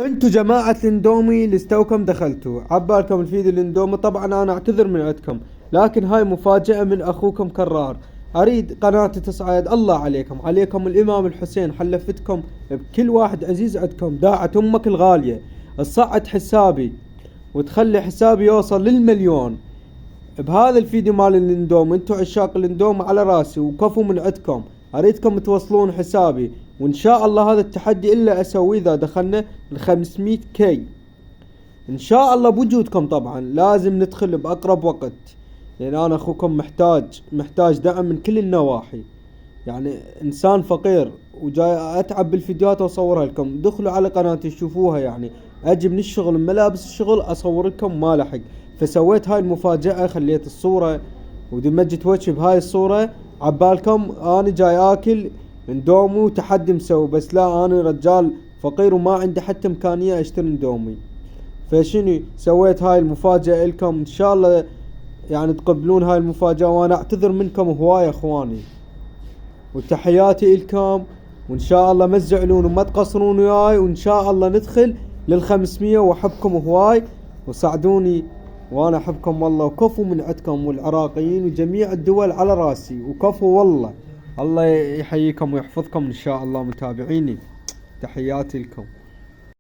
انتو جماعة الاندومي اللي استوكم دخلتوا عبالكم الفيديو الاندومي. طبعا انا اعتذر من عندكم، لكن هاي مفاجأة من اخوكم كرار. اريد قناتي تصعد. الله عليكم الامام الحسين حلفتكم بكل واحد عزيز عندكم. داعت امك الغالية تصعد حسابي وتخلي حسابي يوصل للمليون بهذا الفيديو مال الاندوم. انتو عشاق الاندوم على راسي وكفو من عندكم. اريدكم توصلون حسابي، وان شاء الله هذا التحدي الا اسويه اذا دخلنا ال 500 كي ان شاء الله بوجودكم. طبعا لازم ندخل باقرب وقت، لان انا اخوكم محتاج دعم من كل النواحي. يعني انسان فقير وجاي اتعب بالفيديوهات واصورها لكم. دخلوا على قناتي شوفوها، يعني اجي من الشغل من ملابس الشغل اصور لكم ما لحق. فسويت هاي المفاجأة، خليت الصورة ودمجت وجهي بهاي الصورة عبالكم. انا جاي اكل اندومي وتحدي مسوي، بس لا انا رجال فقير وما عندي حتى امكانية اشتري اندومي. فشنو سويت هاي المفاجأة لكم، ان شاء الله يعني تقبلون هاي المفاجأة. وانا اعتذر منكم هواي اخواني، وتحياتي لكم. وان شاء الله ما تزعلون وما تقصرون وياي، وان شاء الله ندخل لل500. واحبكم هواي وساعدوني، وانا احبكم والله. وكفو من عندكم والعراقيين وجميع الدول على راسي، وكفو والله. الله يحييكم ويحفظكم ان شاء الله متابعيني. تحياتي لكم.